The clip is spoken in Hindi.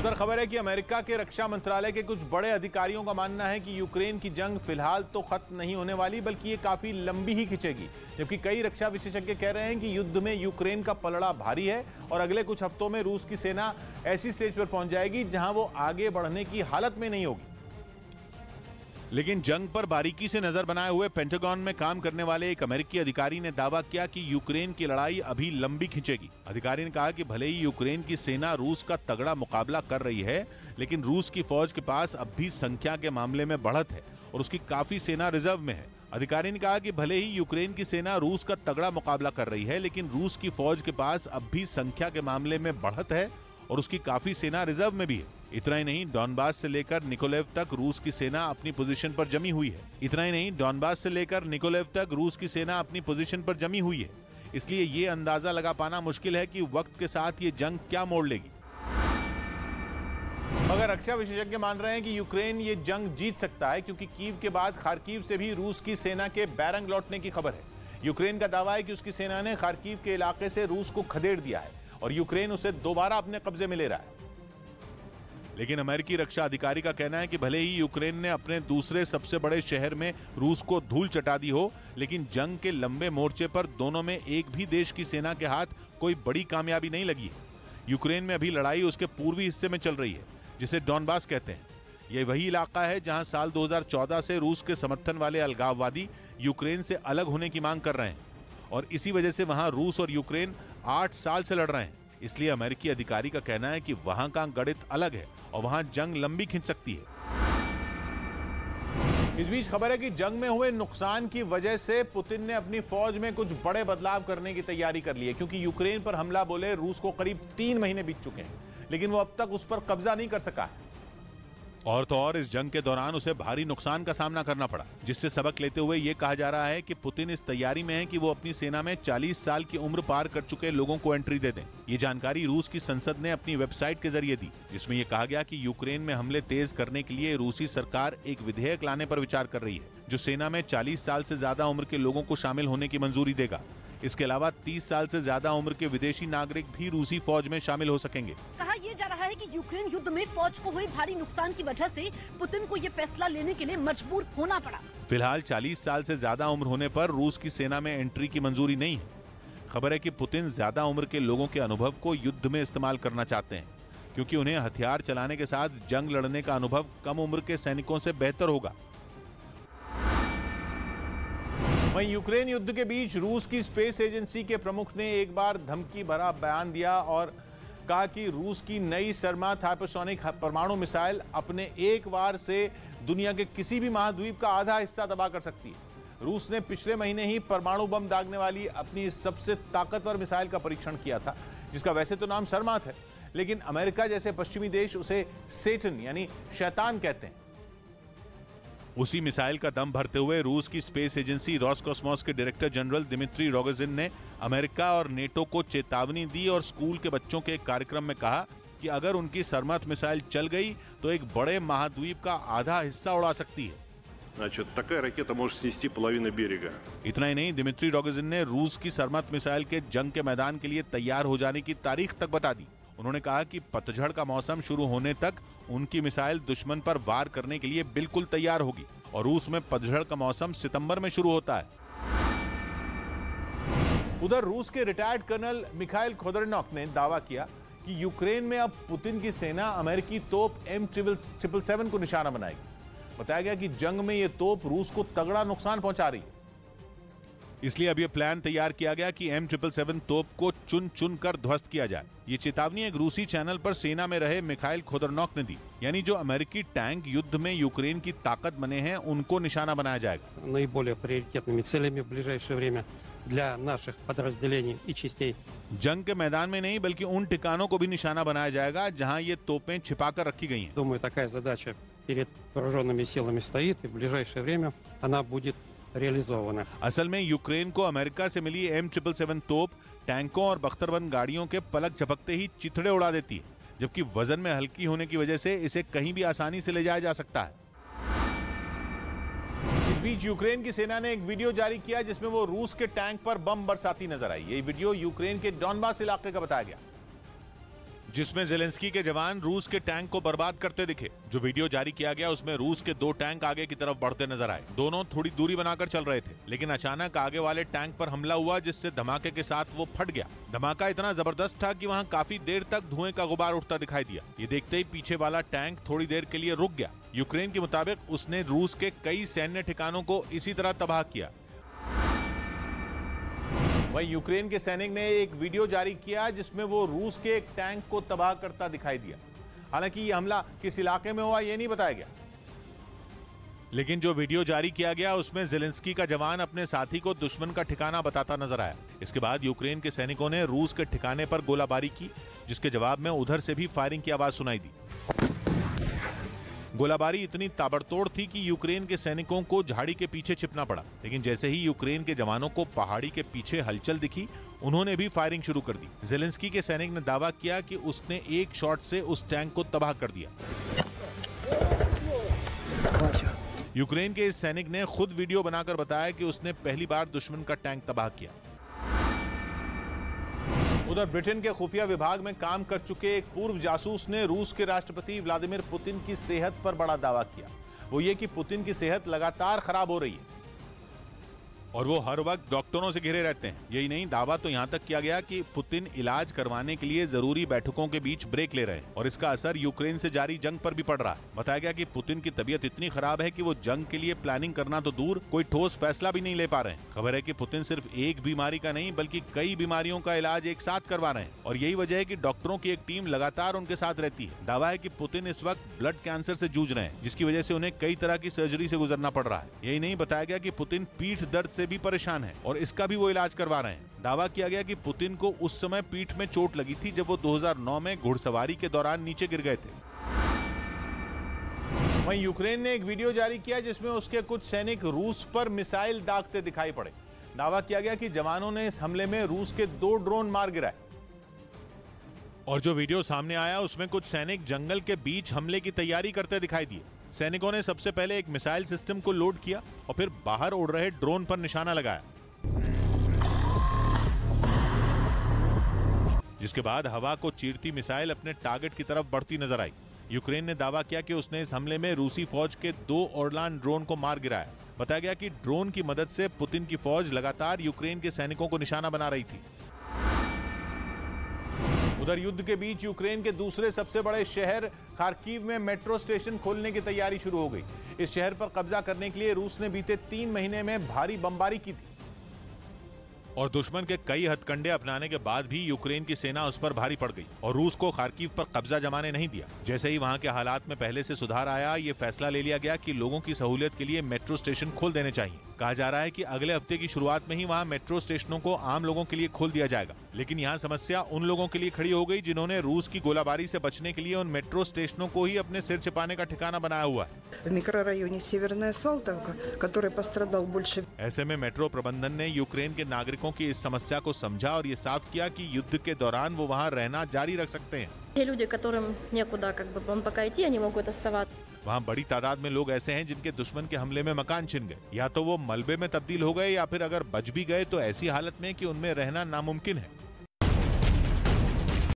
उधर खबर है कि अमेरिका के रक्षा मंत्रालय के कुछ बड़े अधिकारियों का मानना है कि यूक्रेन की जंग फिलहाल तो खत्म नहीं होने वाली, बल्कि ये काफी लंबी ही खिंचेगी। जबकि कई रक्षा विशेषज्ञ कह रहे हैं कि युद्ध में यूक्रेन का पलड़ा भारी है और अगले कुछ हफ्तों में रूस की सेना ऐसी स्टेज पर पहुंच जाएगी जहां वो आगे बढ़ने की हालत में नहीं होगी। लेकिन जंग पर बारीकी से नजर बनाए हुए पेंटागन में काम करने वाले एक अमेरिकी अधिकारी ने दावा किया कि यूक्रेन की लड़ाई अभी लंबी खिंचेगी। अधिकारी ने कहा कि भले ही यूक्रेन की सेना रूस का तगड़ा मुकाबला कर रही है, लेकिन रूस की फौज के पास अब भी संख्या के मामले में बढ़त है और उसकी काफी सेना रिजर्व में है। अधिकारी ने कहा कि भले ही यूक्रेन की सेना रूस का तगड़ा मुकाबला कर रही है, लेकिन रूस की फौज के पास अब भी संख्या के मामले में बढ़त है और उसकी काफी सेना रिजर्व में भी है। इतना ही नहीं, डॉनबास से लेकर निकोलेव तक रूस की सेना अपनी पोजीशन पर जमी हुई है। इसलिए ये अंदाजा लगा पाना मुश्किल है कि वक्त के साथ ये जंग क्या मोड़ लेगी। मगर रक्षा विशेषज्ञ मान रहे हैं कि यूक्रेन ये जंग जीत सकता है, क्योंकि कीव के बाद खार्किव से भी रूस की सेना के बैरंग लौटने की खबर है। यूक्रेन का दावा है कि उसकी सेना ने खार्किव के इलाके से रूस को खदेड़ दिया है और यूक्रेन उसे दोबारा अपने कब्जे में ले रहा है। लेकिन अमेरिकी रक्षा अधिकारी का कहना है कि भले ही यूक्रेन ने अपने दूसरे सबसे बड़े शहर में रूस को धूल चटा दी हो, लेकिन जंग के लंबे मोर्चे पर दोनों में एक भी देश की सेना के हाथ कोई बड़ी कामयाबी नहीं लगी है। यूक्रेन में अभी लड़ाई उसके पूर्वी हिस्से में चल रही है, जिसे डॉनबास कहते हैं। यह वही इलाका है जहां साल 2014 से रूस के समर्थन वाले अलगाववादी यूक्रेन से अलग होने की मांग कर रहे हैं और इसी वजह से वहां रूस और यूक्रेन 8 साल से लड़ रहे हैं। इसलिए अमेरिकी अधिकारी का कहना है कि वहां का गणित अलग है और वहां जंग लंबी खिंच सकती है। इस बीच खबर है कि जंग में हुए नुकसान की वजह से पुतिन ने अपनी फौज में कुछ बड़े बदलाव करने की तैयारी कर ली है, क्योंकि यूक्रेन पर हमला बोले रूस को करीब 3 महीने बीत चुके हैं, लेकिन वो अब तक उस पर कब्जा नहीं कर सका है। और तो और इस जंग के दौरान उसे भारी नुकसान का सामना करना पड़ा, जिससे सबक लेते हुए ये कहा जा रहा है कि पुतिन इस तैयारी में है कि वो अपनी सेना में 40 साल की उम्र पार कर चुके लोगों को एंट्री दे दें। ये जानकारी रूस की संसद ने अपनी वेबसाइट के जरिए दी, जिसमें यह कहा गया कि यूक्रेन में हमले तेज करने के लिए रूसी सरकार एक विधेयक लाने पर विचार कर रही है, जो सेना में 40 साल से ज्यादा उम्र के लोगों को शामिल होने की मंजूरी देगा। इसके अलावा 30 साल से ज्यादा उम्र के विदेशी नागरिक भी रूसी फौज में शामिल हो सकेंगे। कहा यह जा रहा है कि यूक्रेन युद्ध में फौज को हुए भारी नुकसान की वजह से पुतिन को ये फैसला लेने के लिए मजबूर होना पड़ा। फिलहाल 40 साल से ज्यादा उम्र होने पर रूस की सेना में एंट्री की मंजूरी नहीं है। खबर है कि पुतिन ज्यादा उम्र के लोगों के अनुभव को युद्ध में इस्तेमाल करना चाहते हैं, क्योंकि उन्हें हथियार चलाने के साथ जंग लड़ने का अनुभव कम उम्र के सैनिकों से बेहतर होगा। वहीं यूक्रेन युद्ध के बीच रूस की स्पेस एजेंसी के प्रमुख ने एक बार धमकी भरा बयान दिया और कहा कि रूस की नई सरमात हाइपरसोनिक परमाणु मिसाइल अपने एक वार से दुनिया के किसी भी महाद्वीप का आधा हिस्सा तबाह कर सकती है। रूस ने पिछले महीने ही परमाणु बम दागने वाली अपनी सबसे ताकतवर मिसाइल का परीक्षण किया था, जिसका वैसे तो नाम सरमात है, लेकिन अमेरिका जैसे पश्चिमी देश उसे सेटन यानी शैतान कहते हैं। उसी मिसाइल का दम भरते हुए रूस की स्पेस एजेंसी रॉसकॉस्मोस के डायरेक्टर जनरल दिमित्री रोगोजिन ने अमेरिका और नेटो को चेतावनी दी और स्कूल के बच्चों के एक कार्यक्रम में कहा कि अगर उनकी सरमत मिसाइल चल गई तो एक बड़े महाद्वीप का आधा हिस्सा उड़ा सकती है। такая ракета может снести половину берега। इतना ही नहीं, दिमित्री रोगोजिन ने रूस की सरमत मिसाइल के जंग के मैदान के लिए तैयार हो जाने की तारीख तक बता दी। उन्होंने कहा कि पतझड़ का मौसम शुरू होने तक उनकी मिसाइल दुश्मन पर वार करने के लिए बिल्कुल तैयार होगी और रूस में पतझड़ का मौसम सितंबर में शुरू होता है। उधर रूस के रिटायर्ड कर्नल मिखाइल खोदरनॉक ने दावा किया कि यूक्रेन में अब पुतिन की सेना अमेरिकी तोप M777 को निशाना बनाएगी। बताया गया कि जंग में यह तोप रूस को तगड़ा नुकसान पहुंचा रही है, इसलिए अब यह प्लान तैयार किया गया कि M777 तोप को चुन चुन कर ध्वस्त किया जाए। ये चेतावनी एक रूसी चैनल पर सेना में रहे मिखाइल खोदरनॉक ने दी, यानी जो अमेरिकी टैंक युद्ध में यूक्रेन की ताकत बने हैं उनको निशाना बनाया जाएगा। наиболее приоритетными целями в ближайшее время для наших подразделений и частей। जंग के मैदान में नहीं, बल्कि उन ठिकानों को भी निशाना बनाया जाएगा जहां ये तोपें छिपाकर रखी गई हैं। Думаю, такая задача перед вооруженными силами стоит, и в ближайшее время она будет реализована। असल में यूक्रेन को अमेरिका से मिली M777 तोप टैंकों और बख्तरबंद गाड़ियों के पलक झपकते ही चिथड़े उड़ा देती है, जबकि वजन में हल्की होने की वजह से इसे कहीं भी आसानी से ले जाया जा सकता है। इस बीच यूक्रेन की सेना ने एक वीडियो जारी किया जिसमें वो रूस के टैंक पर बम बरसाती नजर आई। ये वीडियो यूक्रेन के डॉनबास इलाके का बताया गया। जिसमें ज़ेलेंस्की के जवान रूस के टैंक को बर्बाद करते दिखे। जो वीडियो जारी किया गया उसमें रूस के 2 टैंक आगे की तरफ बढ़ते नजर आए। दोनों थोड़ी दूरी बनाकर चल रहे थे, लेकिन अचानक आगे वाले टैंक पर हमला हुआ, जिससे धमाके के साथ वो फट गया। धमाका इतना जबरदस्त था कि वहां काफी देर तक धुएं का गुबार उठता दिखाई दिया। ये देखते ही पीछे वाला टैंक थोड़ी देर के लिए रुक गया। यूक्रेन के मुताबिक उसने रूस के कई सैन्य ठिकानों को इसी तरह तबाह किया। वहीं यूक्रेन के सैनिक ने एक वीडियो जारी किया जिसमें वो रूस के एक टैंक को तबाह करता दिखाई दिया। हालांकि ये हमला किस इलाके में हुआ ये नहीं बताया गया, लेकिन जो वीडियो जारी किया गया उसमें ज़ेलेंस्की का जवान अपने साथी को दुश्मन का ठिकाना बताता नजर आया। इसके बाद यूक्रेन के सैनिकों ने रूस के ठिकाने पर गोलाबारी की, जिसके जवाब में उधर से भी फायरिंग की आवाज सुनाई दी। गोलाबारी इतनी ताबड़तोड़ थी कि यूक्रेन के सैनिकों को झाड़ी के पीछे छिपना पड़ा, लेकिन जैसे ही यूक्रेन के जवानों को पहाड़ी के पीछे हलचल दिखी, उन्होंने भी फायरिंग शुरू कर दी। ज़ेलेंस्की के सैनिक ने दावा किया कि उसने एक शॉट से उस टैंक को तबाह कर दिया। यूक्रेन के इस सैनिक ने खुद वीडियो बनाकर बताया कि उसने पहली बार दुश्मन का टैंक तबाह किया। उधर ब्रिटेन के खुफिया विभाग में काम कर चुके एक पूर्व जासूस ने रूस के राष्ट्रपति व्लादिमीर पुतिन की सेहत पर बड़ा दावा किया। वो ये कि पुतिन की सेहत लगातार खराब हो रही है और वो हर वक्त डॉक्टरों से घिरे रहते हैं। यही नहीं, दावा तो यहां तक किया गया कि पुतिन इलाज करवाने के लिए जरूरी बैठकों के बीच ब्रेक ले रहे हैं और इसका असर यूक्रेन से जारी जंग पर भी पड़ रहा है। बताया गया कि पुतिन की तबीयत इतनी खराब है कि वो जंग के लिए प्लानिंग करना तो दूर, कोई ठोस फैसला भी नहीं ले पा रहे हैं। खबर है कि पुतिन सिर्फ एक बीमारी का नहीं बल्कि कई बीमारियों का इलाज एक साथ करवा रहे हैं और यही वजह है कि डॉक्टरों की एक टीम लगातार उनके साथ रहती है। दावा है कि पुतिन इस वक्त ब्लड कैंसर से जूझ रहे हैं, जिसकी वजह से उन्हें कई तरह की सर्जरी से गुजरना पड़ रहा है। यही नहीं, बताया गया कि पुतिन पीठ दर्द से भी परेशान है और इसका भी वो इलाज करवा रहे हैं। दावा किया गया कि पुतिन को उस समय पीठ में चोट लगी थी जब वो 2009 में घुड़सवारी के दौरान नीचे गिर गए थे। वहीं यूक्रेन ने एक वीडियो जारी किया जिसमें उसके कुछ सैनिक रूस पर मिसाइल दागते दिखाई पड़े। दावा किया गया कि जवानों ने इस हमले में रूस के 2 ड्रोन मार गिराए और जो वीडियो सामने आया उसमें कुछ सैनिक जंगल के बीच हमले की तैयारी करते दिखाई दिए। सैनिकों ने सबसे पहले एक मिसाइल सिस्टम को लोड किया और फिर बाहर उड़ रहे ड्रोन पर निशाना लगाया, जिसके बाद हवा को चीरती मिसाइल अपने टारगेट की तरफ बढ़ती नजर आई। यूक्रेन ने दावा किया कि उसने इस हमले में रूसी फौज के 2 ओरलान ड्रोन को मार गिराया। बताया गया कि ड्रोन की मदद से पुतिन की फौज लगातार यूक्रेन के सैनिकों को निशाना बना रही थी। उधर युद्ध के बीच यूक्रेन के दूसरे सबसे बड़े शहर खार्किव में मेट्रो स्टेशन खोलने की तैयारी शुरू हो गई। इस शहर पर कब्जा करने के लिए रूस ने बीते 3 महीने में भारी बमबारी की थी और दुश्मन के कई हथकंडे अपनाने के बाद भी यूक्रेन की सेना उस पर भारी पड़ गई और रूस को खार्किव पर कब्जा जमाने नहीं दिया। जैसे ही वहां के हालात में पहले से सुधार आया, ये फैसला ले लिया गया कि लोगों की सहूलियत के लिए मेट्रो स्टेशन खोल देने चाहिए। कहा जा रहा है कि अगले हफ्ते की शुरुआत में ही वहां मेट्रो स्टेशनों को आम लोगों के लिए खोल दिया जाएगा। लेकिन यहाँ समस्या उन लोगों के लिए खड़ी हो गई जिन्होंने रूस की गोलाबारी से बचने के लिए उन मेट्रो स्टेशनों को ही अपने सिर छिपाने का ठिकाना बनाया हुआ है। ऐसे में मेट्रो प्रबंधन ने यूक्रेन के नागरिकों की इस समस्या को समझा और ये साफ किया कि युद्ध के दौरान वो वहाँ रहना जारी रख सकते हैं। वहाँ बड़ी तादाद में लोग ऐसे हैं जिनके दुश्मन के हमले में मकान छिन गए, या तो वो मलबे में तब्दील हो गए या फिर अगर बच भी गए तो ऐसी हालत में कि उनमें रहना नामुमकिन है।